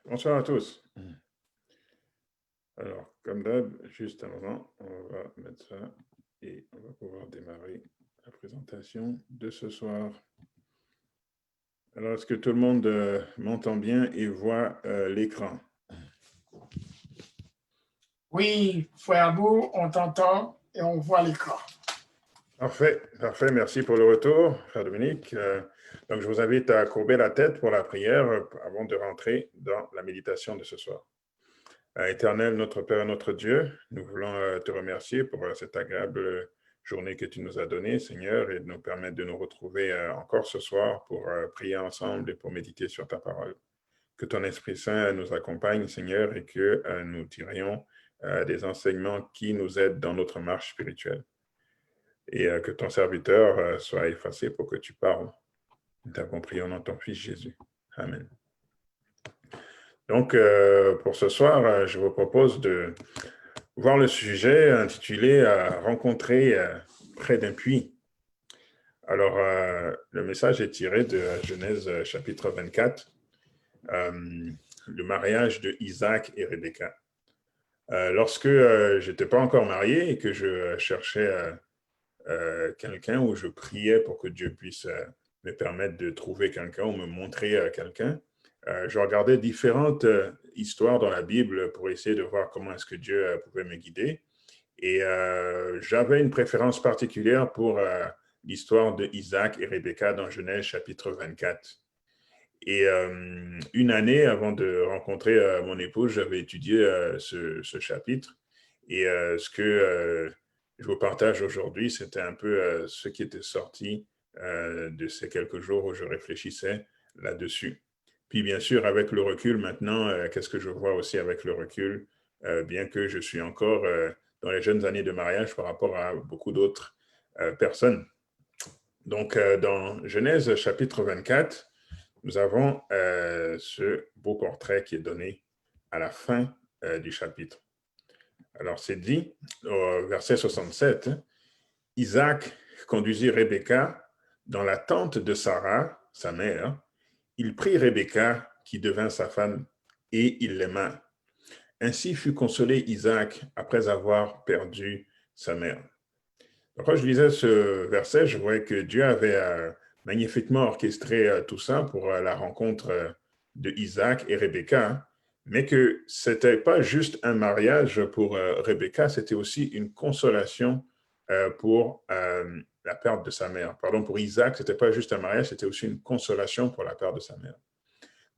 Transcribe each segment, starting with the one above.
Bonsoir à tous. Alors, comme d'hab, juste un moment, on va mettre ça et on va pouvoir démarrer la présentation de ce soir. Alors, est-ce que tout le monde m'entend bien et voit l'écran? Oui, frère Abou, on t'entend et on voit l'écran. Parfait, parfait. Merci pour le retour, frère Dominique. Donc, je vous invite à courber la tête pour la prière avant de rentrer dans la méditation de ce soir. Éternel, notre Père et notre Dieu, nous voulons te remercier pour cette agréable journée que tu nous as donnée, Seigneur, et de nous permettre de nous retrouver encore ce soir pour prier ensemble et pour méditer sur ta parole. Que ton Esprit Saint nous accompagne, Seigneur, et que nous tirions des enseignements qui nous aident dans notre marche spirituelle. Et que ton serviteur soit effacé pour que tu parles. Nous t'avons prié au nom de ton Fils Jésus. Amen. Donc, pour ce soir, je vous propose de voir le sujet intitulé « Rencontrer près d'un puits ». Alors, le message est tiré de Genèse chapitre 24, le mariage de Isaac et Rebecca. Lorsque je n'étais pas encore marié et que je cherchais quelqu'un où je priais pour que Dieu puisse me permettre de trouver quelqu'un ou me montrer quelqu'un, je regardais différentes histoires dans la Bible pour essayer de voir comment est-ce que Dieu pouvait me guider. Et j'avais une préférence particulière pour l'histoire de Isaac et Rebecca dans Genèse chapitre 24. Et une année avant de rencontrer mon épouse, j'avais étudié ce chapitre. Et ce que je vous partage aujourd'hui, c'était un peu ce qui était sorti de ces quelques jours où je réfléchissais là-dessus. Puis bien sûr, avec le recul maintenant, qu'est-ce que je vois aussi avec le recul, bien que je suis encore dans les jeunes années de mariage par rapport à beaucoup d'autres personnes. Donc, dans Genèse chapitre 24, nous avons ce beau portrait qui est donné à la fin du chapitre. Alors, c'est dit au verset 67, « Isaac conduisit Rebecca dans la tente de Sarah, sa mère. Il prit Rebecca, qui devint sa femme, et il l'aima. Ainsi fut consolé Isaac après avoir perdu sa mère. » Quand je lisais ce verset, je voyais que Dieu avait magnifiquement orchestré tout ça pour la rencontre de Isaac et Rebecca, mais que ce n'était pas juste un mariage pour Rebecca, c'était aussi une consolation pour la perte de sa mère. Pardon, pour Isaac, ce n'était pas juste un mariage, c'était aussi une consolation pour la perte de sa mère.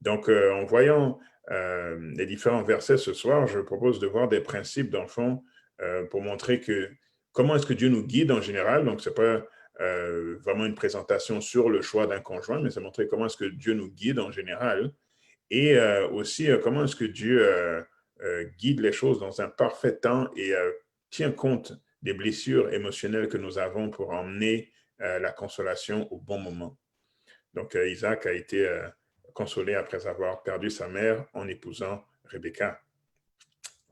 Donc, en voyant les différents versets ce soir, je propose de voir des principes, dans le fond, pour montrer que comment est-ce que Dieu nous guide en général. Donc, ce n'est pas vraiment une présentation sur le choix d'un conjoint, mais c'est montrer comment est-ce que Dieu nous guide en général. Et aussi, comment est-ce que Dieu guide les choses dans un parfait temps et tient compte des blessures émotionnelles que nous avons pour emmener la consolation au bon moment. Donc, Isaac a été consolé après avoir perdu sa mère en épousant Rebecca.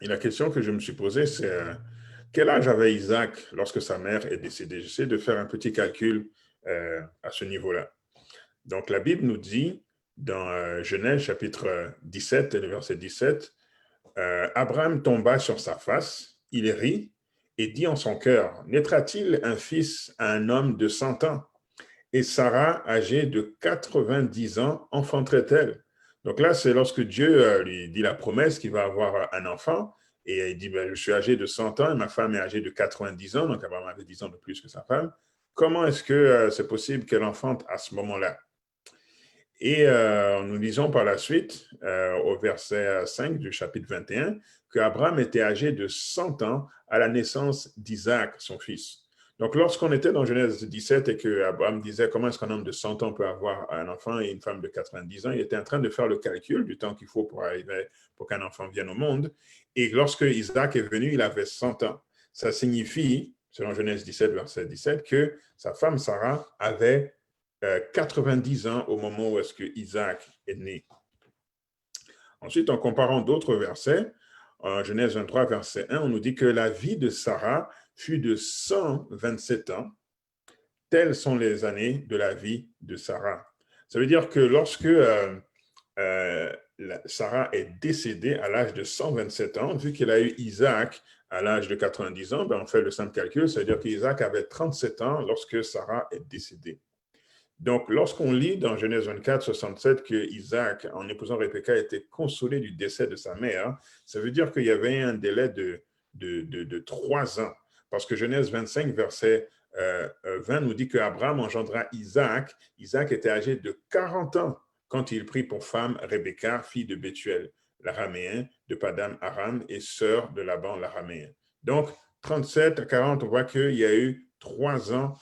Et la question que je me suis posée, c'est quel âge avait Isaac lorsque sa mère est décédée? J'essaie de faire un petit calcul à ce niveau-là. Donc, la Bible nous dit, dans Genèse chapitre 17, le verset 17, Abraham tomba sur sa face, il rit et dit en son cœur, naîtra-t-il un fils à un homme de 100 ans? Et Sarah, âgée de 90 ans, enfanterait-elle? Donc là, c'est lorsque Dieu lui dit la promesse qu'il va avoir un enfant. Et il dit, ben, je suis âgé de 100 ans et ma femme est âgée de 90 ans. Donc Abraham avait 10 ans de plus que sa femme. Comment est-ce que c'est possible qu'elle enfante à ce moment-là? Et nous lisons par la suite, au verset 5 du chapitre 21, qu'Abraham était âgé de 100 ans à la naissance d'Isaac, son fils. Donc, lorsqu'on était dans Genèse 17 et qu'Abraham disait comment est-ce qu'un homme de 100 ans peut avoir un enfant et une femme de 90 ans, il était en train de faire le calcul du temps qu'il faut pour qu'un enfant vienne au monde. Et lorsque Isaac est venu, il avait 100 ans. Ça signifie, selon Genèse 17, verset 17, que sa femme Sarah avait 90 ans au moment où est-ce que Isaac est né. Ensuite, en comparant d'autres versets, en Genèse 23, verset 1, on nous dit que la vie de Sarah fut de 127 ans. Telles sont les années de la vie de Sarah. Ça veut dire que lorsque Sarah est décédée à l'âge de 127 ans. Vu qu'il a eu Isaac à l'âge de 90 ans, on fait le simple calcul, c'est-à-dire qu'Isaac avait 37 ans lorsque Sarah est décédée. Donc, lorsqu'on lit dans Genèse 24, 67 que Isaac, en épousant Rebecca, était consolé du décès de sa mère, ça veut dire qu'il y avait un délai de 3 ans. Parce que Genèse 25, verset 20 nous dit qu'Abraham engendra Isaac. Isaac était âgé de 40 ans quand il prit pour femme Rebecca, fille de Bethuel, l'araméen, de Padam Aram et sœur de Laban, l'araméen. Donc, 37 à 40, on voit qu'il y a eu 3 ans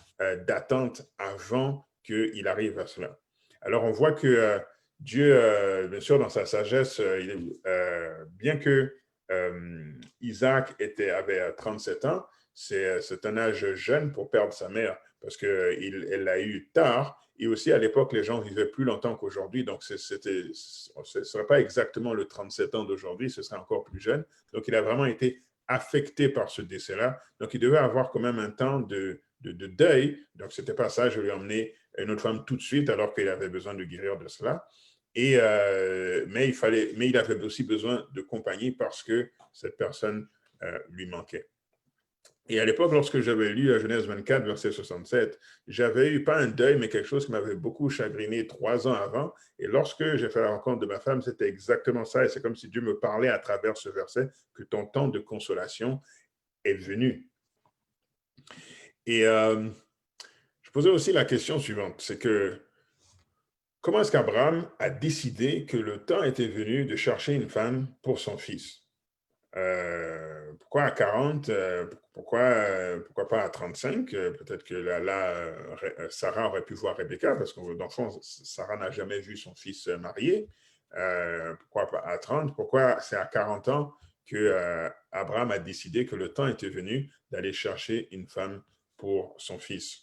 d'attente avant qu'il arrive à cela. Alors, on voit que Dieu, bien sûr, dans sa sagesse, bien que Isaac avait 37 ans, c'est un âge jeune pour perdre sa mère parce qu'elle l'a eu tard. Et aussi, à l'époque, les gens vivaient plus longtemps qu'aujourd'hui. Donc, ce ne serait pas exactement le 37 ans d'aujourd'hui, ce serait encore plus jeune. Donc, il a vraiment été affecté par ce décès-là. Donc, il devait avoir quand même un temps de deuil. Donc, ce n'était pas ça. Je lui ai emmené une autre femme tout de suite alors qu'il avait besoin de guérir de cela. Mais il avait aussi besoin de compagnie parce que cette personne lui manquait. Et à l'époque, lorsque j'avais lu Genèse 24, verset 67, j'avais eu pas un deuil, mais quelque chose qui m'avait beaucoup chagriné 3 ans avant. Et lorsque j'ai fait la rencontre de ma femme, c'était exactement ça. Et c'est comme si Dieu me parlait à travers ce verset que ton temps de consolation est venu. Et je posais aussi la question suivante, c'est que comment est-ce qu'Abraham a décidé que le temps était venu de chercher une femme pour son fils? Pourquoi à 40? Pourquoi pas à 35? Peut-être que là, Sarah aurait pu voir Rebecca, parce que dans le fond, Sarah n'a jamais vu son fils marié. Pourquoi pas à 30? Pourquoi c'est à 40 ans que Abraham a décidé que le temps était venu d'aller chercher une femme pour son fils?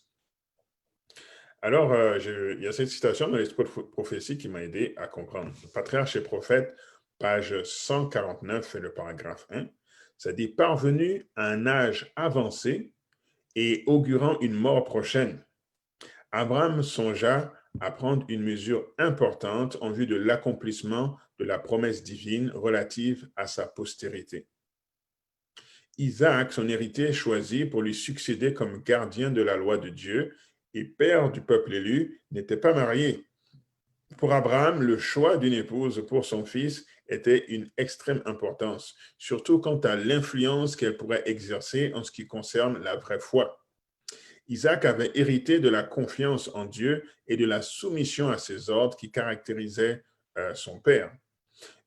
Alors, il y a cette citation dans l'Esprit de prophétie qui m'a aidé à comprendre. Patriarche et prophète, page 149, et le paragraphe 1, ça dit « Parvenu à un âge avancé et augurant une mort prochaine, Abraham songea à prendre une mesure importante en vue de l'accomplissement de la promesse divine relative à sa postérité. Isaac, son héritier choisi pour lui succéder comme gardien de la loi de Dieu et père du peuple élu, n'était pas marié. Pour Abraham, le choix d'une épouse pour son fils était une extrême importance, surtout quant à l'influence qu'elle pourrait exercer en ce qui concerne la vraie foi. Isaac avait hérité de la confiance en Dieu et de la soumission à ses ordres qui caractérisaient son père.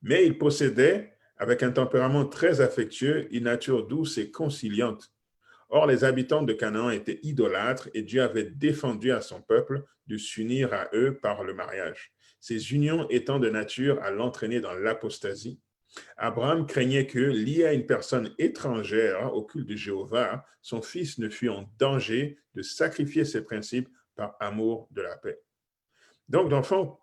Mais il possédait, avec un tempérament très affectueux, une nature douce et conciliante. Or, les habitants de Canaan étaient idolâtres et Dieu avait défendu à son peuple de s'unir à eux par le mariage. Ces unions étant de nature à l'entraîner dans l'apostasie, Abraham craignait que, lié à une personne étrangère au culte de Jéhovah, son fils ne fût en danger de sacrifier ses principes par amour de la paix. Donc, dans le fond,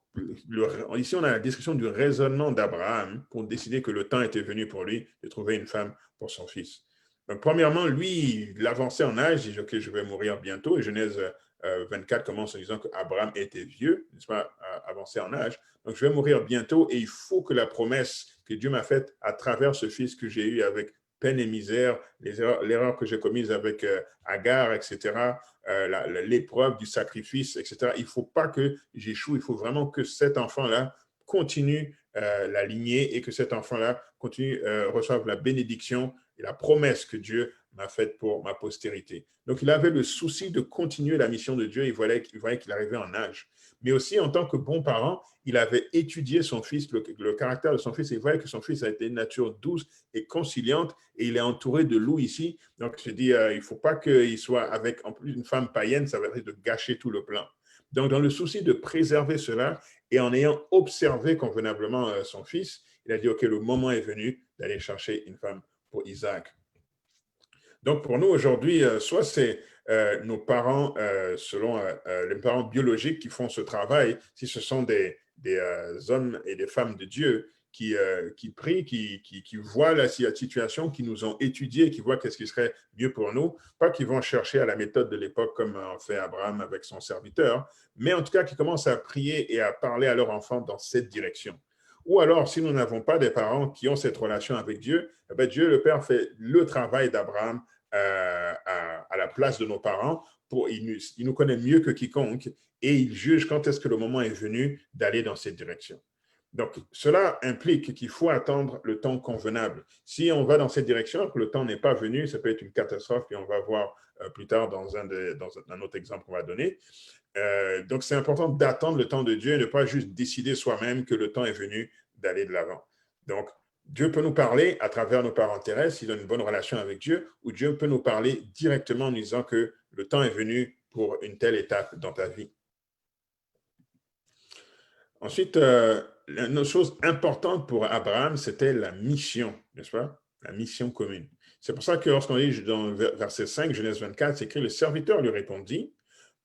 ici, on a la description du raisonnement d'Abraham pour décider que le temps était venu pour lui de trouver une femme pour son fils. Donc, premièrement, lui, il avançait en âge, il dit, OK, je vais mourir bientôt. Et Genèse 24 commence en disant qu'Abraham était vieux, n'est-ce pas, avancé en âge. Donc, je vais mourir bientôt et il faut que la promesse que Dieu m'a faite à travers ce fils que j'ai eu avec peine et misère, l'erreur que j'ai commise avec Agar, etc., l'épreuve du sacrifice, etc. Il ne faut pas que j'échoue, il faut vraiment que cet enfant-là continue la lignée et que cet enfant-là continue, reçoive la bénédiction et la promesse que Dieu m'a faite pour ma postérité. Donc, il avait le souci de continuer la mission de Dieu, il voyait qu'il arrivait en âge. Mais aussi, en tant que bon parent, il avait étudié son fils, le caractère de son fils, et il voyait que son fils a été une nature douce et conciliante, et il est entouré de loups ici. Donc, je dis, il ne faut pas qu'il soit avec, en plus, une femme païenne, ça va être de gâcher tout le plan. Donc, dans le souci de préserver cela, et en ayant observé convenablement son fils, il a dit, OK, le moment est venu d'aller chercher une femme pour Isaac. Donc, pour nous, aujourd'hui, soit c'est nos parents, selon les parents biologiques qui font ce travail, si ce sont des hommes et des femmes de Dieu qui prient, qui voient la situation, qui nous ont étudié, qui voient qu'est-ce qui serait mieux pour nous, pas qu'ils vont chercher à la méthode de l'époque comme en fait Abraham avec son serviteur, mais en tout cas qui commencent à prier et à parler à leur enfant dans cette direction. Ou alors, si nous n'avons pas des parents qui ont cette relation avec Dieu, eh bien, Dieu le Père fait le travail d'Abraham à la place de nos parents. Il nous connaît mieux que quiconque et il juge quand est-ce que le moment est venu d'aller dans cette direction. Donc, cela implique qu'il faut attendre le temps convenable. Si on va dans cette direction, que le temps n'est pas venu, ça peut être une catastrophe, puis on va voir plus tard dans un autre exemple qu'on va donner. Donc, c'est important d'attendre le temps de Dieu et de ne pas juste décider soi-même que le temps est venu d'aller de l'avant. Donc, Dieu peut nous parler à travers nos parents terrestres, s'il a une bonne relation avec Dieu, ou Dieu peut nous parler directement en disant que le temps est venu pour une telle étape dans ta vie. Ensuite, une chose importante pour Abraham, c'était la mission, n'est-ce pas? La mission commune. C'est pour ça que lorsqu'on lit dans verset 5, Genèse 24, c'est écrit, le serviteur lui répondit,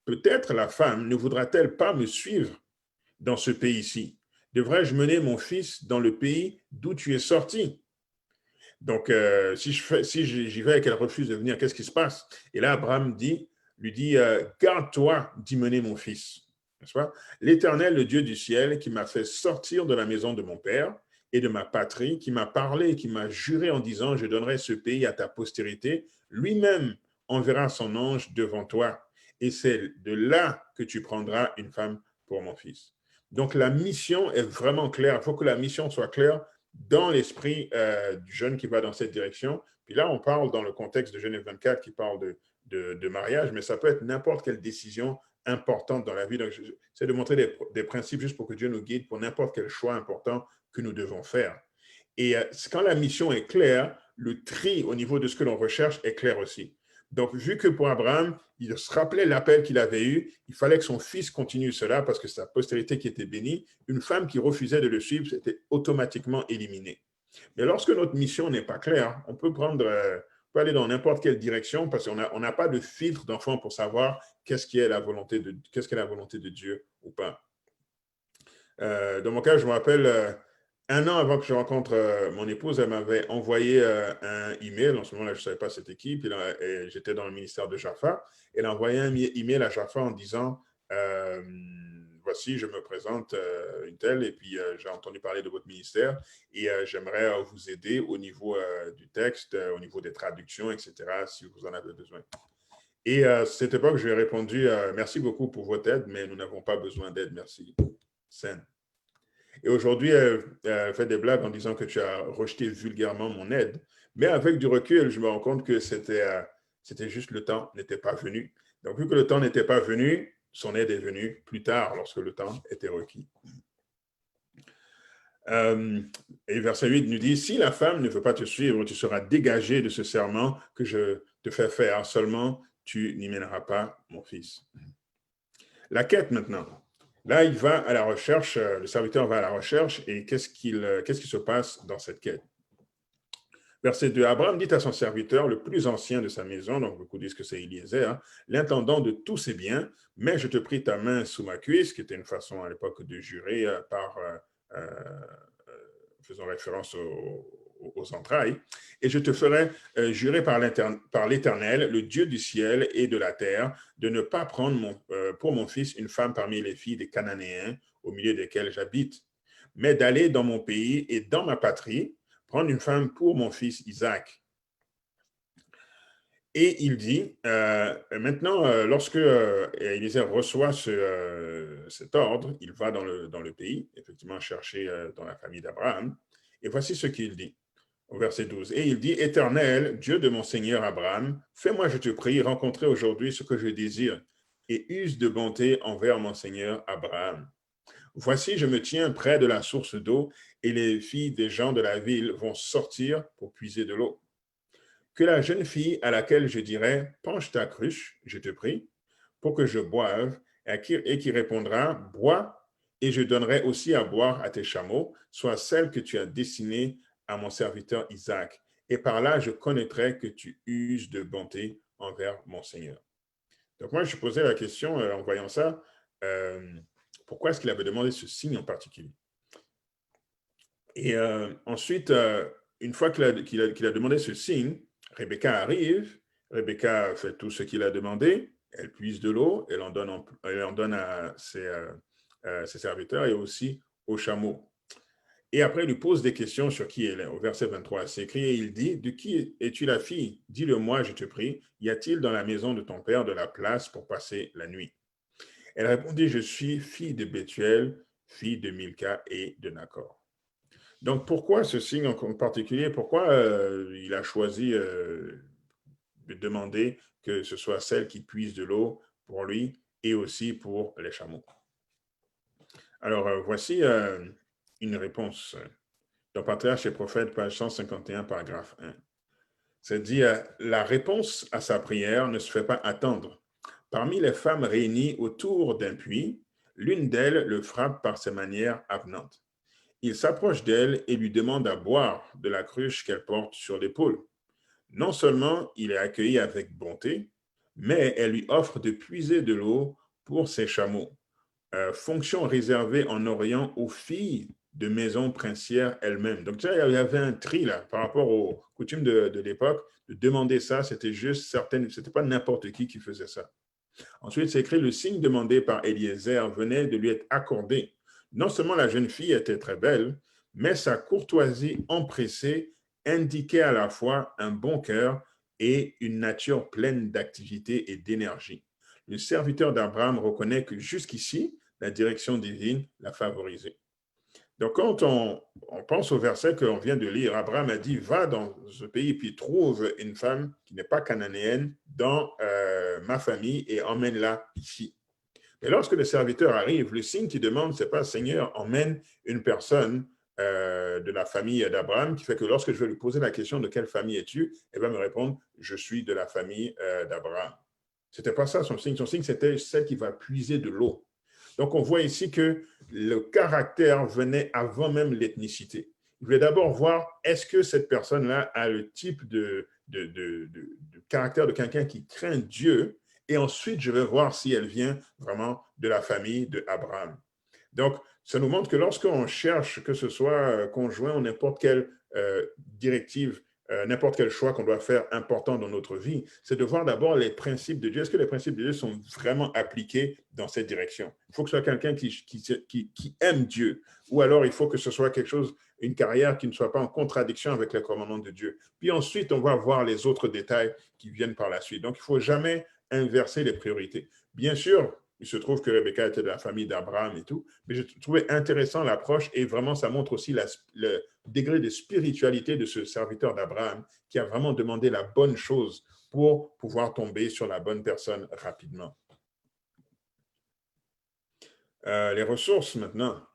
peut-être la femme ne voudra-t-elle pas me suivre dans ce pays-ci? Devrais-je mener mon fils dans le pays d'où tu es sorti? Donc, si j'y vais et qu'elle refuse de venir, qu'est-ce qui se passe? Et là, Abraham lui dit, garde-toi d'y mener mon fils. N'est-ce pas? L'Éternel, le Dieu du ciel, qui m'a fait sortir de la maison de mon père et de ma patrie, qui m'a parlé et qui m'a juré en disant, je donnerai ce pays à ta postérité, lui-même enverra son ange devant toi. Et c'est de là que tu prendras une femme pour mon fils. Donc, la mission est vraiment claire. Il faut que la mission soit claire dans l'esprit du jeune qui va dans cette direction. Puis là, on parle dans le contexte de Genèse 24 qui parle de mariage, mais ça peut être n'importe quelle décision importante dans la vie. Donc, j'essaie de montrer des principes juste pour que Dieu nous guide pour n'importe quel choix important que nous devons faire. Et quand la mission est claire, le tri au niveau de ce que l'on recherche est clair aussi. Donc, vu que pour Abraham, il se rappelait l'appel qu'il avait eu, il fallait que son fils continue cela parce que c'est sa postérité qui était bénie. Une femme qui refusait de le suivre, c'était automatiquement éliminé. Mais lorsque notre mission n'est pas claire, on peut aller dans n'importe quelle direction parce qu'on n'a pas de filtre d'enfant pour savoir qu'est-ce qui est la volonté de Dieu ou pas. Dans mon cas, je me rappelle, un an avant que je rencontre mon épouse, elle m'avait envoyé un email. En ce moment-là, je ne savais pas cette équipe. Et j'étais dans le ministère de Jaffa. Elle a envoyé un email à Jaffa en disant voici, je me présente une telle, et puis j'ai entendu parler de votre ministère, et j'aimerais vous aider au niveau du texte, au niveau des traductions, etc., si vous en avez besoin. Et à cette époque, je lui ai répondu merci beaucoup pour votre aide, mais nous n'avons pas besoin d'aide, merci. Saine. Et aujourd'hui, elle fait des blagues en disant que tu as rejeté vulgairement mon aide. Mais avec du recul, je me rends compte que c'était juste le temps n'était pas venu. Donc, vu que le temps n'était pas venu, son aide est venue plus tard, lorsque le temps était requis. Et verset 8 nous dit, si la femme ne veut pas te suivre, tu seras dégagé de ce serment que je te fais faire, seulement tu n'y mèneras pas mon fils. La quête maintenant. Là, il va à la recherche, le serviteur va à la recherche, et qu'est-ce qui se passe dans cette quête? Verset 2, Abraham dit à son serviteur, le plus ancien de sa maison, donc beaucoup disent que c'est Eliezer, hein, l'intendant de tous ses biens, mais je te prie ta main sous ma cuisse, qui était une façon à l'époque de jurer faisant référence aux entrailles, et je te ferai jurer par l'Éternel, le Dieu du ciel et de la terre, de ne pas prendre pour mon fils une femme parmi les filles des Cananéens, au milieu desquels j'habite, mais d'aller dans mon pays et dans ma patrie, prendre une femme pour mon fils Isaac. Et il dit, maintenant, lorsque Élisée reçoit cet ordre, il va dans le pays, effectivement chercher dans la famille d'Abraham, et voici ce qu'il dit, au verset 12. Et il dit, Éternel, Dieu de mon Seigneur Abraham, fais-moi, je te prie, rencontrer aujourd'hui ce que je désire, et use de bonté envers mon Seigneur Abraham. Voici, je me tiens près de la source d'eau, et les filles des gens de la ville vont sortir pour puiser de l'eau. Que la jeune fille à laquelle je dirai, penche ta cruche, je te prie, pour que je boive, et qui répondra, bois, et je donnerai aussi à boire à tes chameaux, soit celle que tu as destinée à mon serviteur Isaac. Et par là, je connaîtrai que tu uses de bonté envers mon Seigneur. Donc moi, je posais la question en voyant ça, pourquoi est-ce qu'il avait demandé ce signe en particulier? Et ensuite, une fois qu'il a demandé ce signe, Rebecca arrive, Rebecca fait tout ce qu'il a demandé, elle puise de l'eau, elle en donne à ses serviteurs et aussi aux chameaux. Et après, il lui pose des questions sur qui elle est. Au verset 23, c'est écrit, et il dit, de qui es-tu la fille? Dis-le-moi, je te prie. Y a-t-il dans la maison de ton père de la place pour passer la nuit? Elle répondit, je suis fille de Bethuel, fille de Milka et de Nacor. Donc, pourquoi ce signe en particulier? Pourquoi il a choisi de demander que ce soit celle qui puise de l'eau pour lui et aussi pour les chameaux? Alors, voici une réponse dans Patriarche et Prophètes, page 151, paragraphe 1. C'est dit, la réponse à sa prière ne se fait pas attendre. Parmi les femmes réunies autour d'un puits, l'une d'elles le frappe par ses manières avenantes. Il s'approche d'elle et lui demande à boire de la cruche qu'elle porte sur l'épaule. Non seulement il est accueilli avec bonté, mais elle lui offre de puiser de l'eau pour ses chameaux. Fonction réservée en Orient aux filles de maison princière elles-mêmes. Donc, il y avait un tri là par rapport aux coutumes de l'époque. De demander ça, c'était juste certaines, c'était pas n'importe qui faisait ça. Ensuite, c'est écrit, le signe demandé par Eliezer venait de lui être accordé. Non seulement la jeune fille était très belle, mais sa courtoisie empressée indiquait à la fois un bon cœur et une nature pleine d'activité et d'énergie. Le serviteur d'Abraham reconnaît que jusqu'ici, la direction divine l'a favorisé. Donc, quand on pense au verset qu'on vient de lire, Abraham a dit, va dans ce pays, puis trouve une femme qui n'est pas cananéenne dans ma famille et emmène-la ici. Mais lorsque le serviteur arrive, le signe qu'il demande, c'est pas, Seigneur, emmène une personne de la famille d'Abraham, qui fait que lorsque je vais lui poser la question de quelle famille es-tu, elle va me répondre, je suis de la famille d'Abraham. C'était pas ça son signe. Son signe, c'était celle qui va puiser de l'eau. Donc, on voit ici que le caractère venait avant même l'ethnicité. Il voulait d'abord voir, est-ce que cette personne-là a le type de caractère de quelqu'un qui craint Dieu, et ensuite, je vais voir si elle vient vraiment de la famille d'Abraham. Donc, ça nous montre que lorsqu'on cherche, que ce soit conjoint ou n'importe quelle directive, n'importe quel choix qu'on doit faire important dans notre vie, c'est de voir d'abord les principes de Dieu. Est-ce que les principes de Dieu sont vraiment appliqués dans cette direction? Il faut que ce soit quelqu'un qui aime Dieu, ou alors il faut que ce soit quelque chose, une carrière qui ne soit pas en contradiction avec les commandements de Dieu. Puis ensuite, on va voir les autres détails qui viennent par la suite. Donc, il ne faut jamais inverser les priorités. Bien sûr, il se trouve que Rebecca était de la famille d'Abraham et tout, mais je trouvais intéressant l'approche et vraiment ça montre aussi le degré de spiritualité de ce serviteur d'Abraham qui a vraiment demandé la bonne chose pour pouvoir tomber sur la bonne personne rapidement. Les ressources maintenant.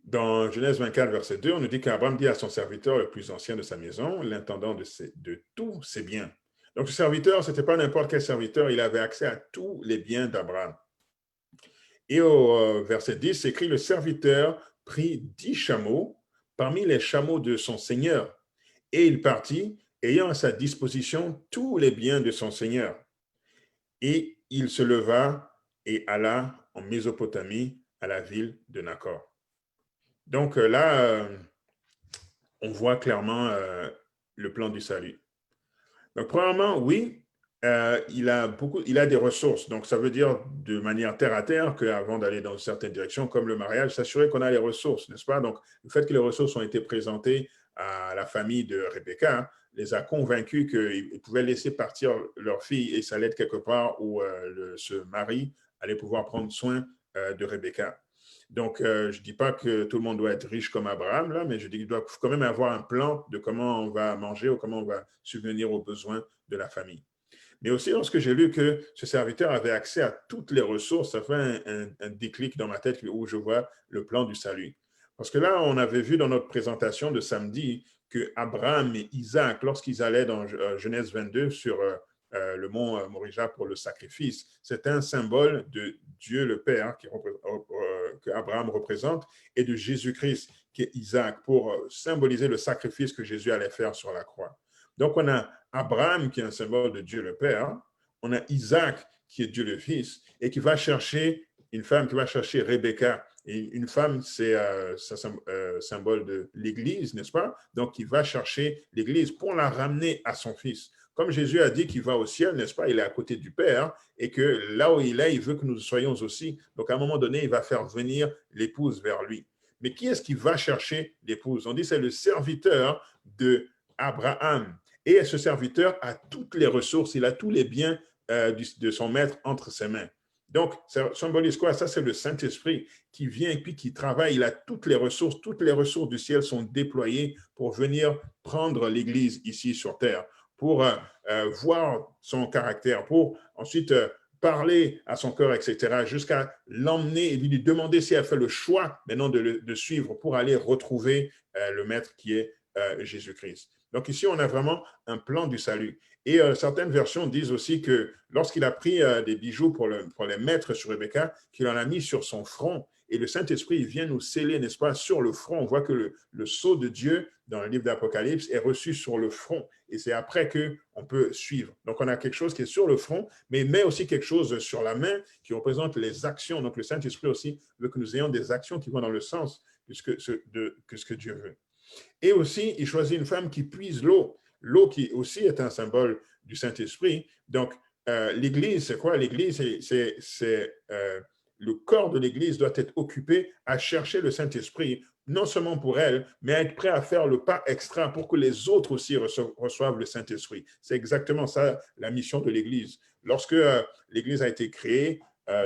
Dans Genèse 24, verset 2, on nous dit qu'Abraham dit à son serviteur le plus ancien de sa maison, l'intendant de tous ses biens. Donc, ce serviteur, ce n'était pas n'importe quel serviteur, il avait accès à tous les biens d'Abraham. Et au verset 10, c'est écrit, le serviteur prit 10 chameaux parmi les chameaux de son seigneur, et il partit, ayant à sa disposition tous les biens de son seigneur. Et il se leva et alla en Mésopotamie, à la ville de Nacor. Donc là, on voit clairement le plan du salut. Donc, premièrement, oui, il a des ressources. Donc, ça veut dire de manière terre à terre qu'avant d'aller dans certaines directions, comme le mariage, s'assurer qu'on a les ressources, n'est-ce pas? Donc, le fait que les ressources ont été présentées à la famille de Rebecca les a convaincus qu'ils pouvaient laisser partir leur fille et ça allait être quelque part où ce mari allait pouvoir prendre soin de Rebecca. Donc, je ne dis pas que tout le monde doit être riche comme Abraham, là, mais je dis qu'il doit quand même avoir un plan de comment on va manger ou comment on va subvenir aux besoins de la famille. Mais aussi, lorsque j'ai lu que ce serviteur avait accès à toutes les ressources, ça fait un déclic dans ma tête où je vois le plan du salut. Parce que là, on avait vu dans notre présentation de samedi que Abraham et Isaac, lorsqu'ils allaient dans Genèse 22 sur le mont Moriah pour le sacrifice, c'est un symbole de Dieu le Père que Abraham représente et de Jésus-Christ qui est Isaac pour symboliser le sacrifice que Jésus allait faire sur la croix. Donc, on a Abraham qui est un symbole de Dieu le Père, on a Isaac qui est Dieu le Fils et qui va chercher une femme qui va chercher Rebecca. Et une femme, c'est symbole de l'Église, n'est-ce pas? Donc, il va chercher l'Église pour la ramener à son Fils. Comme Jésus a dit qu'il va au ciel, n'est-ce pas? Il est à côté du Père et que là où il est, il veut que nous soyons aussi. Donc, à un moment donné, il va faire venir l'épouse vers lui. Mais qui est-ce qui va chercher l'épouse? On dit c'est le serviteur d'Abraham. Et ce serviteur a toutes les ressources, il a tous les biens de son maître entre ses mains. Donc, ça symbolise quoi? Ça, c'est le Saint-Esprit qui vient et puis qui travaille. Il a toutes les ressources du ciel sont déployées pour venir prendre l'Église ici sur terre, pour voir son caractère, pour ensuite parler à son cœur, etc., jusqu'à l'emmener et lui demander si elle fait le choix maintenant de suivre pour aller retrouver le maître qui est Jésus-Christ. Donc ici, on a vraiment un plan du salut. Et certaines versions disent aussi que lorsqu'il a pris des bijoux pour les mettre sur Rebecca, qu'il en a mis sur son front. Et le Saint-Esprit vient nous sceller, n'est-ce pas, sur le front. On voit que le sceau de Dieu dans le livre d'Apocalypse est reçu sur le front. Et c'est après qu'on peut suivre. Donc, on a quelque chose qui est sur le front, mais il met aussi quelque chose sur la main qui représente les actions. Donc, le Saint-Esprit aussi veut que nous ayons des actions qui vont dans le sens de ce que Dieu veut. Et aussi, il choisit une femme qui puise l'eau. L'eau qui aussi est un symbole du Saint-Esprit. Donc, l'Église, c'est quoi? L'Église, c'est le corps de l'Église doit être occupé à chercher le Saint-Esprit, non seulement pour elle, mais à être prêt à faire le pas extra pour que les autres aussi reçoivent le Saint-Esprit. C'est exactement ça, la mission de l'Église. Lorsque l'Église a été créée,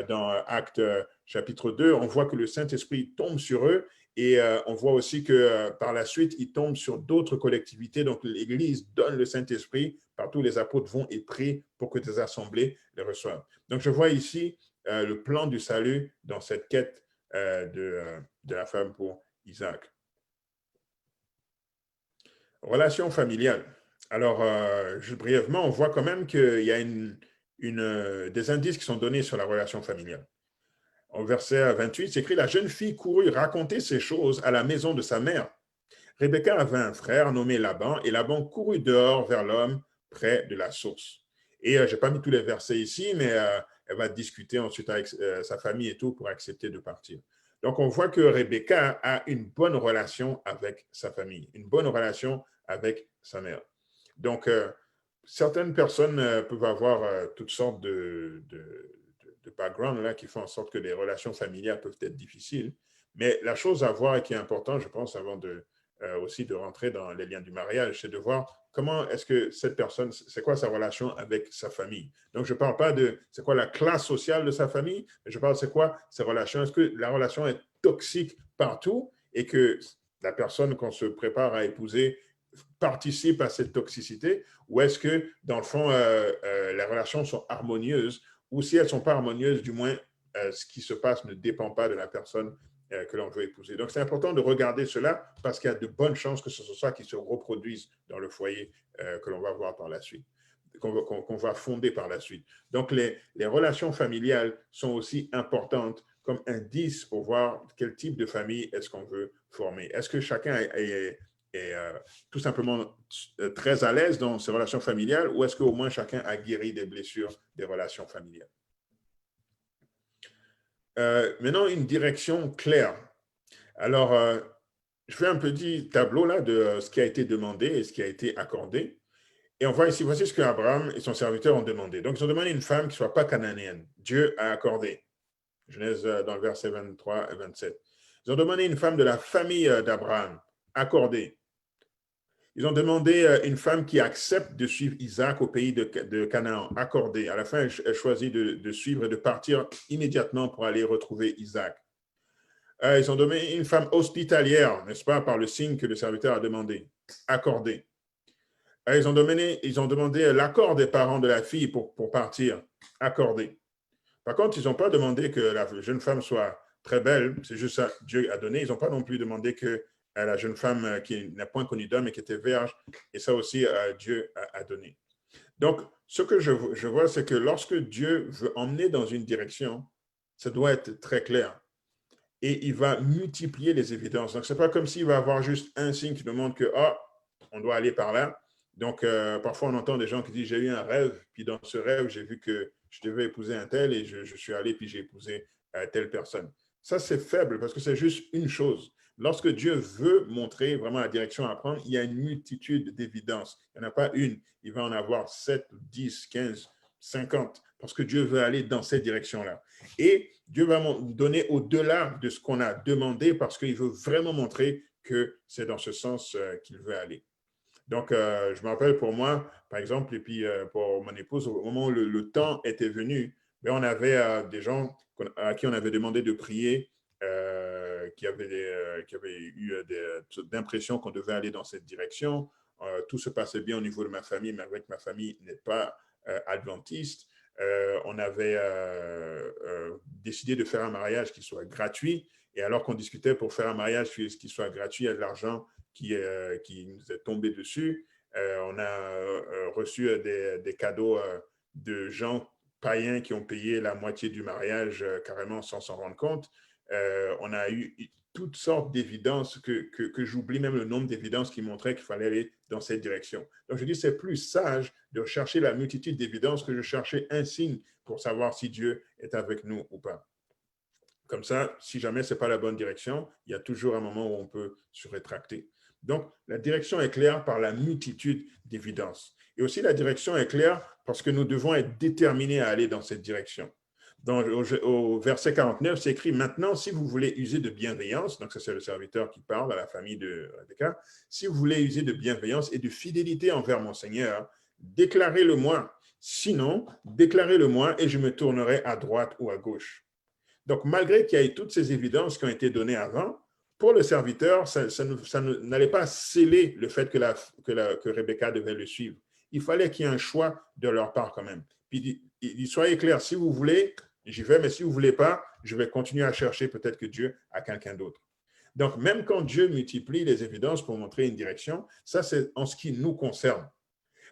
dans Actes chapitre 2, on voit que le Saint-Esprit tombe sur eux. Et on voit aussi que par la suite, il tombe sur d'autres collectivités. Donc, l'Église donne le Saint-Esprit. Partout, les apôtres vont et prient pour que des assemblées le reçoivent. Donc, je vois ici le plan du salut dans cette quête de la femme pour Isaac. Relation familiale. Alors, brièvement, on voit quand même qu'il y a des indices qui sont donnés sur la relation familiale. Au verset 28, c'est écrit, la jeune fille courut raconter ces choses à la maison de sa mère. Rebecca avait un frère nommé Laban, et Laban courut dehors vers l'homme près de la source. Et je n'ai pas mis tous les versets ici, mais elle va discuter ensuite avec sa famille et tout pour accepter de partir. Donc, on voit que Rebecca a une bonne relation avec sa famille, une bonne relation avec sa mère. Donc, certaines personnes peuvent avoir toutes sortes de background là, qui font en sorte que les relations familiales peuvent être difficiles. Mais la chose à voir et qui est importante, je pense, avant aussi de rentrer dans les liens du mariage, c'est de voir comment est-ce que cette personne, c'est quoi sa relation avec sa famille. Donc, je ne parle pas de c'est quoi la classe sociale de sa famille, mais je parle c'est quoi ses relations. Est-ce que la relation est toxique partout et que la personne qu'on se prépare à épouser participe à cette toxicité, ou est-ce que, dans le fond, les relations sont harmonieuses, ou si elles ne sont pas harmonieuses, du moins, ce qui se passe ne dépend pas de la personne que l'on veut épouser. Donc, c'est important de regarder cela parce qu'il y a de bonnes chances que ce soit ça qui se reproduise dans le foyer que l'on va voir par la suite, qu'on va fonder par la suite. Donc, les relations familiales sont aussi importantes comme indice pour voir quel type de famille est-ce qu'on veut former. Est-ce que chacun est tout simplement très à l'aise dans ses relations familiales ou est-ce qu'au moins chacun a guéri des blessures des relations familiales? Maintenant, une direction claire. Alors, je fais un petit tableau là de ce qui a été demandé et ce qui a été accordé. Et on voit ici, voici ce qu'Abraham et son serviteur ont demandé. Donc, ils ont demandé une femme qui ne soit pas cananéenne. Dieu a accordé. Genèse dans le verset 23 et 27. Ils ont demandé une femme de la famille d'Abraham. Accordé. Ils ont demandé une femme qui accepte de suivre Isaac au pays de Canaan. Accordé. À la fin, elle choisit de suivre et de partir immédiatement pour aller retrouver Isaac. Ils ont demandé une femme hospitalière, n'est-ce pas, par le signe que le serviteur a demandé. Accordé. Ils ont demandé l'accord des parents de la fille pour partir. Accordé. Par contre, ils n'ont pas demandé que la jeune femme soit très belle, c'est juste ça que Dieu a donné. Ils n'ont pas non plus demandé que la jeune femme qui n'a point connu d'homme et qui était vierge, et ça aussi Dieu a donné. Donc, ce que je vois, c'est que lorsque Dieu veut emmener dans une direction, ça doit être très clair. Et il va multiplier les évidences. Donc, ce n'est pas comme s'il va avoir juste un signe qui nous montre que, on doit aller par là. Donc, parfois, on entend des gens qui disent, j'ai eu un rêve, puis dans ce rêve, j'ai vu que je devais épouser un tel et je suis allé, puis j'ai épousé telle personne. Ça, c'est faible parce que c'est juste une chose. Lorsque Dieu veut montrer vraiment la direction à prendre, il y a une multitude d'évidences. Il n'y en a pas une, il va en avoir 7, 10, 15, 50, parce que Dieu veut aller dans cette direction-là. Et Dieu va donner au-delà de ce qu'on a demandé parce qu'il veut vraiment montrer que c'est dans ce sens qu'il veut aller. Donc, je me rappelle pour moi, par exemple, et puis pour mon épouse, au moment où le temps était venu, ben, on avait des gens à qui on avait demandé de prier, qui avaient eu d'impression qu'on devait aller dans cette direction. Tout se passait bien au niveau de ma famille, mais avec ma famille n'est pas adventiste. On avait décidé de faire un mariage qui soit gratuit. Et alors qu'on discutait pour faire un mariage qui soit gratuit, il y a de l'argent qui nous est tombé dessus. On a reçu des cadeaux de gens païens qui ont payé la moitié du mariage carrément sans s'en rendre compte. On a eu toutes sortes d'évidences que j'oublie même le nombre d'évidences qui montraient qu'il fallait aller dans cette direction. Donc je dis, c'est plus sage de chercher la multitude d'évidences que de chercher un signe pour savoir si Dieu est avec nous ou pas. Comme ça, si jamais ce n'est pas la bonne direction, il y a toujours un moment où on peut se rétracter. Donc, la direction est claire par la multitude d'évidences. Et aussi, la direction est claire parce que nous devons être déterminés à aller dans cette direction. Au verset 49, c'est écrit « Maintenant, si vous voulez user de bienveillance », donc ça c'est le serviteur qui parle à la famille de Rebecca, « si vous voulez user de bienveillance et de fidélité envers mon Seigneur, déclarez-le-moi. Sinon, déclarez-le-moi et je me tournerai à droite ou à gauche. » Donc, malgré qu'il y ait toutes ces évidences qui ont été données avant, pour le serviteur, ça n'allait pas sceller le fait que Rebecca devait le suivre. Il fallait qu'il y ait un choix de leur part quand même. Puis, soyez clair, si vous voulez, j'y vais, mais si vous ne voulez pas, je vais continuer à chercher peut-être que Dieu a quelqu'un d'autre. Donc, même quand Dieu multiplie les évidences pour montrer une direction, ça, c'est en ce qui nous concerne.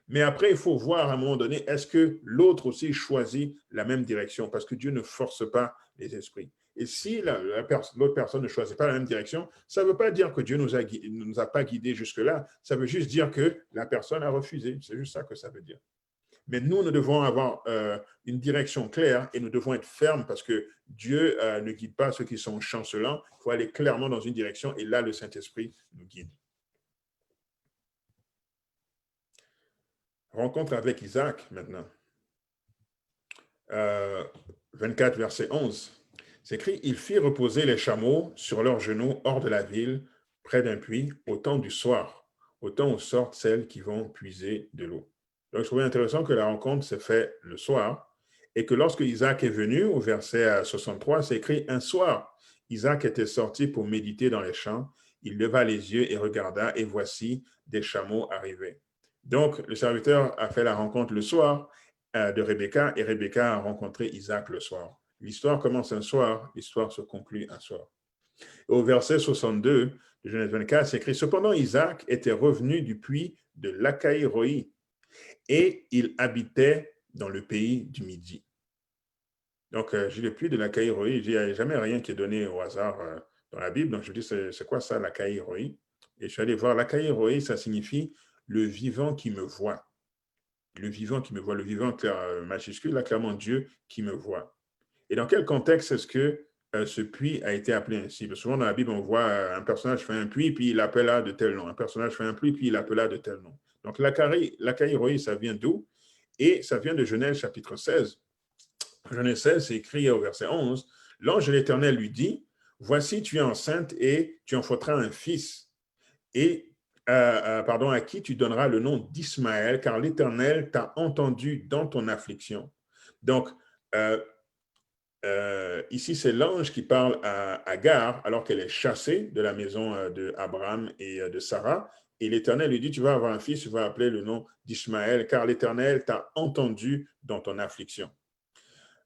Mais après, il faut voir à un moment donné, est-ce que l'autre aussi choisit la même direction? Parce que Dieu ne force pas les esprits. Et si l'autre personne ne choisit pas la même direction, ça ne veut pas dire que Dieu ne nous a pas guidés jusque-là. Ça veut juste dire que la personne a refusé. C'est juste ça que ça veut dire. Mais nous devons avoir une direction claire et nous devons être fermes parce que Dieu ne guide pas ceux qui sont chancelants. Il faut aller clairement dans une direction et là, le Saint-Esprit nous guide. Rencontre avec Isaac maintenant. 24, verset 11. C'est écrit, il fit reposer les chameaux sur leurs genoux hors de la ville, près d'un puits, au temps du soir, au temps où sortent celles qui vont puiser de l'eau. Donc, je trouvais intéressant que la rencontre s'est faite le soir et que lorsque Isaac est venu, au verset 63, c'est écrit, un soir, Isaac était sorti pour méditer dans les champs. Il leva les yeux et regarda, et voici des chameaux arriver. Donc, le serviteur a fait la rencontre le soir de Rebecca, et Rebecca a rencontré Isaac le soir. L'histoire commence un soir, l'histoire se conclut un soir. Au verset 62 de Genèse 24, c'est écrit, cependant Isaac était revenu du puits de Lacaï-Roi et il habitait dans le pays du Midi. Donc, j'ai le puits de Lacaï-Roi, il n'y a jamais rien qui est donné au hasard dans la Bible, donc je me dis, c'est quoi ça, Lacaï-Roi? Et je suis allé voir, Lacaï-Roi, ça signifie le vivant qui me voit. Le vivant qui me voit, le vivant majuscule, là, clairement Dieu qui me voit. Et dans quel contexte est-ce que ce puits a été appelé ainsi? Parce que souvent dans la Bible, on voit un personnage fait un puits, puis il appela de tel nom. Un personnage fait un puits, puis il appela de tel nom. Donc Lacaï-Roi, ça vient d'où? Et ça vient de Genèse chapitre 16. Genèse 16, c'est écrit au verset 11. L'ange de l'Éternel lui dit, voici, tu es enceinte et tu enfanteras un fils. Et à qui tu donneras le nom d'Ismaël, car l'Éternel t'a entendu dans ton affliction. Donc, ici, c'est l'ange qui parle à Agar alors qu'elle est chassée de la maison d'Abraham et de Sarah. Et l'Éternel lui dit, tu vas avoir un fils, tu vas appeler le nom d'Ismaël, car l'Éternel t'a entendu dans ton affliction.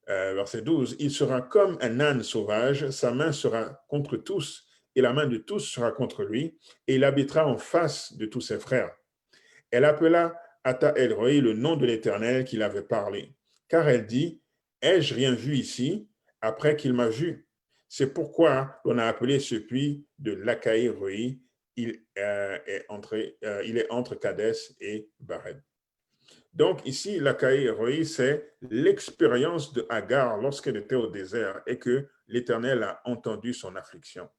Verset 12, il sera comme un âne sauvage, sa main sera contre tous, et la main de tous sera contre lui, et il habitera en face de tous ses frères. Elle appela Ata El-Roi le nom de l'Éternel qu'il avait parlé, car elle dit, ai-je rien vu ici après qu'il m'a vu? C'est pourquoi on a appelé ce puits de Lacaï-Roi, il est entre Kadès et Bared. Donc ici, Lacaï-Roi, c'est l'expérience de Agar lorsqu'elle était au désert et que l'Éternel a entendu son affliction.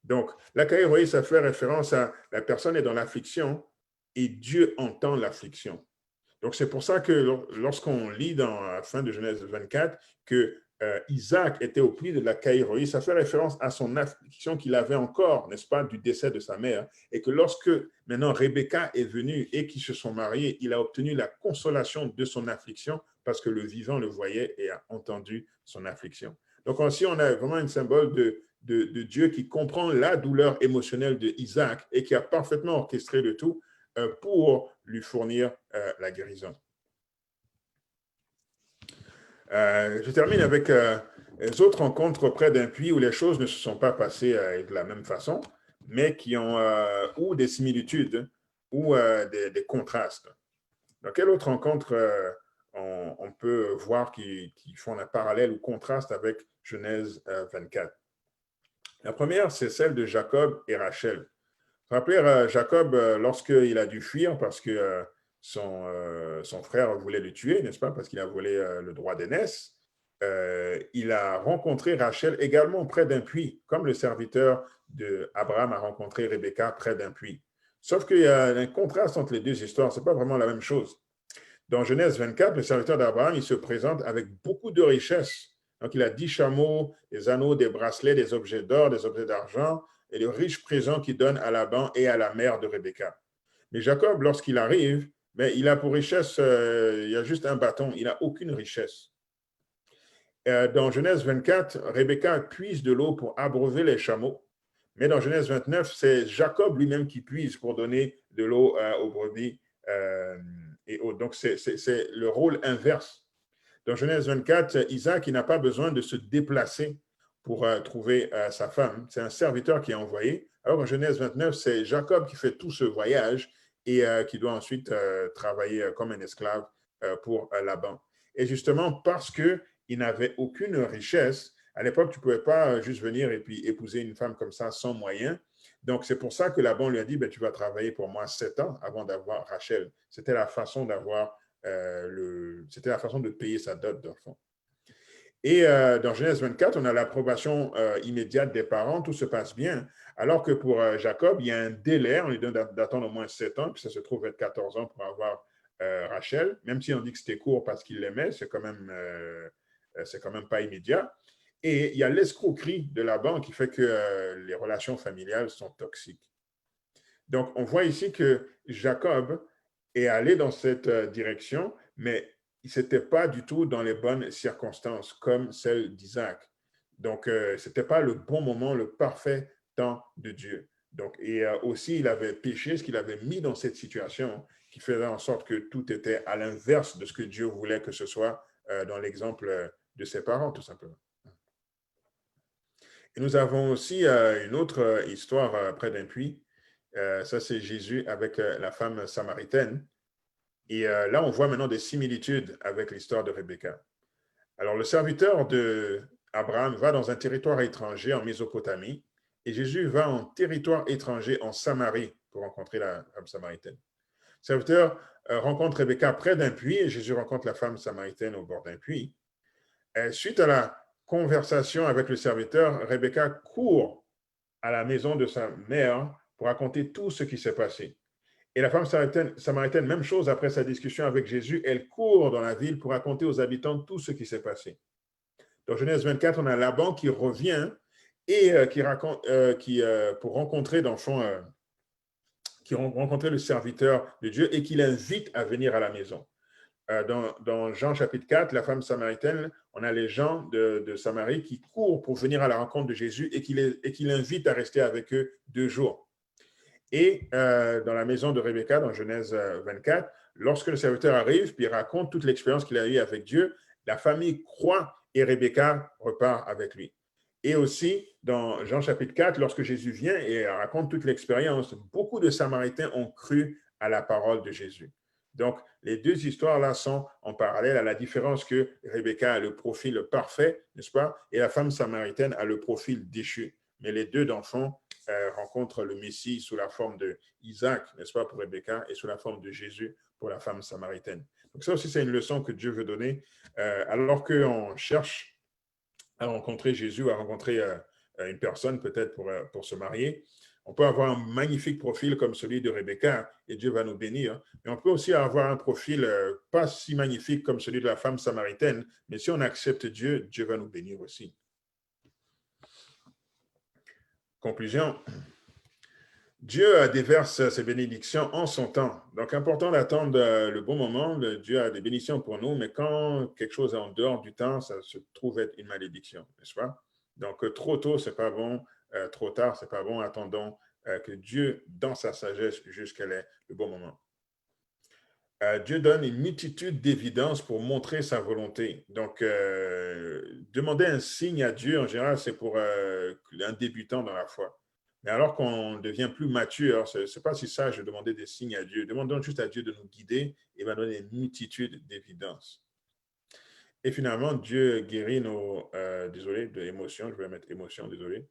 Donc, Lacaï-Roi, ça fait référence à la personne est dans l'affliction et Dieu entend l'affliction. Donc, c'est pour ça que lorsqu'on lit dans la fin de Genèse 24 que Isaac était au puits de la Caïroï, ça fait référence à son affliction qu'il avait encore, n'est-ce pas, du décès de sa mère, et que lorsque maintenant Rebecca est venue et qu'ils se sont mariés, il a obtenu la consolation de son affliction parce que le vivant le voyait et a entendu son affliction. Donc ainsi, on a vraiment un symbole de Dieu qui comprend la douleur émotionnelle de Isaac et qui a parfaitement orchestré le tout pour lui fournir la guérison. Je termine avec les autres rencontres près d'un puits où les choses ne se sont pas passées de la même façon, mais qui ont ou des similitudes ou des contrastes. Dans quelle autre rencontre on peut voir qui font un parallèle ou contraste avec Genèse 24? La première, c'est celle de Jacob et Rachel. Vous vous rappelez, Jacob, lorsqu'il a dû fuir parce que son frère voulait le tuer, n'est-ce pas, parce qu'il a volé le droit d'aînesse, il a rencontré Rachel également près d'un puits, comme le serviteur d'Abraham a rencontré Rebecca près d'un puits. Sauf qu'il y a un contraste entre les deux histoires, ce n'est pas vraiment la même chose. Dans Genèse 24, le serviteur d'Abraham, il se présente avec beaucoup de richesses. Donc, il a 10 chameaux, des anneaux, des bracelets, des objets d'or, des objets d'argent, et de riches présents qu'il donne à Laban et à la mère de Rebecca. Mais Jacob, lorsqu'il arrive, mais il a pour richesse, il y a juste un bâton, il n'a aucune richesse. Dans Genèse 24, Rebecca puise de l'eau pour abreuver les chameaux, mais dans Genèse 29, c'est Jacob lui-même qui puise pour donner de l'eau aux brebis et autres. Donc, c'est le rôle inverse. Dans Genèse 24, Isaac, il n'a pas besoin de se déplacer pour trouver sa femme. C'est un serviteur qui est envoyé. Alors, en Genèse 29, c'est Jacob qui fait tout ce voyage et qui doit ensuite travailler comme un esclave pour Laban. Et justement, parce qu'il n'avait aucune richesse, à l'époque, tu ne pouvais pas juste venir et puis épouser une femme comme ça sans moyens. Donc, c'est pour ça que Laban lui a dit, ben, tu vas travailler pour moi 7 ans avant d'avoir Rachel. C'était la façon d'avoir c'était la façon de payer sa dot d'enfant. Et dans Genèse 24, on a l'approbation immédiate des parents, tout se passe bien, alors que pour Jacob, il y a un délai, on lui donne d'attendre au moins 7 ans, puis ça se trouve être 14 ans pour avoir Rachel, même si on dit que c'était court parce qu'il l'aimait, c'est quand même pas immédiat. Et il y a l'escroquerie de Laban qui fait que les relations familiales sont toxiques. Donc, on voit ici que Jacob est allé dans cette direction, mais ce n'était pas du tout dans les bonnes circonstances, comme celle d'Isaac. Donc, ce n'était pas le bon moment, le parfait temps de Dieu. Donc, et aussi, il avait péché, ce qu'il avait mis dans cette situation, qui faisait en sorte que tout était à l'inverse de ce que Dieu voulait que ce soit dans l'exemple de ses parents, tout simplement. Et nous avons aussi une autre histoire près d'un puits. Ça, c'est Jésus avec la femme samaritaine. Et là, on voit maintenant des similitudes avec l'histoire de Rebecca. Alors, le serviteur d'Abraham va dans un territoire étranger en Mésopotamie et Jésus va en territoire étranger en Samarie pour rencontrer la femme samaritaine. Le serviteur rencontre Rebecca près d'un puits et Jésus rencontre la femme samaritaine au bord d'un puits. Suite à la conversation avec le serviteur, Rebecca court à la maison de sa mère pour raconter tout ce qui s'est passé. Et la femme samaritaine, même chose après sa discussion avec Jésus, elle court dans la ville pour raconter aux habitants tout ce qui s'est passé. Dans Genèse 24, on a Laban qui revient et pour rencontrer rencontrer le serviteur de Dieu et qui l'invite à venir à la maison. Dans Jean chapitre 4, la femme samaritaine, on a les gens de Samarie qui courent pour venir à la rencontre de Jésus et qui l'invitent à rester avec eux 2 jours. Et dans la maison de Rebecca, dans Genèse 24, lorsque le serviteur arrive, puis il raconte toute l'expérience qu'il a eue avec Dieu, la famille croit et Rebecca repart avec lui. Et aussi, dans Jean chapitre 4, lorsque Jésus vient et raconte toute l'expérience, beaucoup de Samaritains ont cru à la parole de Jésus. Donc, les deux histoires-là sont en parallèle, à la différence que Rebecca a le profil parfait, n'est-ce pas? Et la femme samaritaine a le profil déchu. Mais les deux d'enfants rencontrent le Messie sous la forme d'Isaac, n'est-ce pas, pour Rebecca, et sous la forme de Jésus pour la femme samaritaine. Donc ça aussi, c'est une leçon que Dieu veut donner. Alors qu'on cherche à rencontrer Jésus, à rencontrer une personne peut-être pour se marier, On peut avoir un magnifique profil comme celui de Rebecca et Dieu va nous bénir. Mais on peut aussi avoir un profil pas si magnifique comme celui de la femme samaritaine. Mais si on accepte Dieu, Dieu va nous bénir aussi. Conclusion. Dieu déverse ses bénédictions en son temps. Donc, important d'attendre le bon moment. Dieu a des bénédictions pour nous, mais quand quelque chose est en dehors du temps, ça se trouve être une malédiction, n'est-ce pas? Donc, trop tôt, c'est pas bon. Trop tard, c'est pas bon. Attendons que Dieu, dans sa sagesse, juge quel est le bon moment. Dieu donne une multitude d'évidences pour montrer sa volonté. Donc, demander un signe à Dieu, en général, c'est pour un débutant dans la foi. Mais alors qu'on devient plus mature, ce n'est pas si sage de demander des signes à Dieu. Demandons juste à Dieu de nous guider et va donner une multitude d'évidences. Et finalement, Dieu guérit nos, désolé, de émotions, je vais mettre émotions, désolé,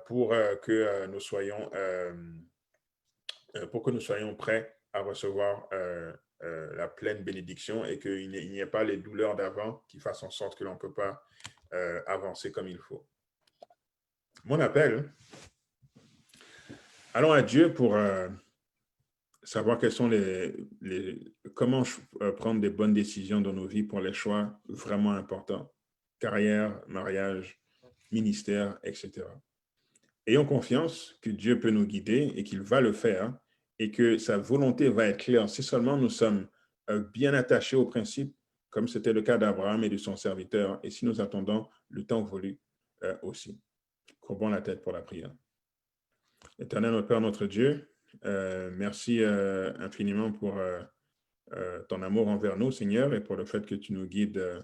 pour que nous soyons prêts à recevoir la pleine bénédiction et qu'il n'y ait pas les douleurs d'avant qui fassent en sorte que l'on ne peut pas avancer comme il faut. Mon appel, allons à Dieu pour savoir quels sont comment prendre des bonnes décisions dans nos vies pour les choix vraiment importants. Carrière, mariage, ministère, etc. Ayons confiance que Dieu peut nous guider et qu'il va le faire et que sa volonté va être claire. Si seulement nous sommes bien attachés aux principes, comme c'était le cas d'Abraham et de son serviteur, et si nous attendons le temps voulu aussi. Courbons la tête pour la prière. Éternel, notre Père, notre Dieu, merci infiniment pour ton amour envers nous, Seigneur, et pour le fait que tu nous guides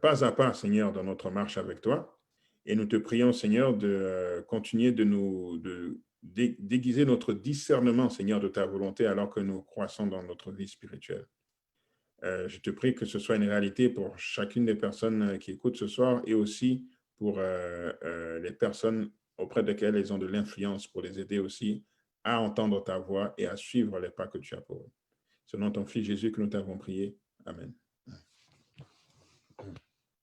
pas à pas, Seigneur, dans notre marche avec toi. Et nous te prions, Seigneur, de continuer de déguiser notre discernement, Seigneur, de ta volonté alors que nous croissons dans notre vie spirituelle. Je te prie que ce soit une réalité pour chacune des personnes qui écoutent ce soir et aussi pour les personnes auprès desquelles elles ont de l'influence pour les aider aussi à entendre ta voix et à suivre les pas que tu as pour eux. C'est dans ton Fils Jésus que nous t'avons prié. Amen.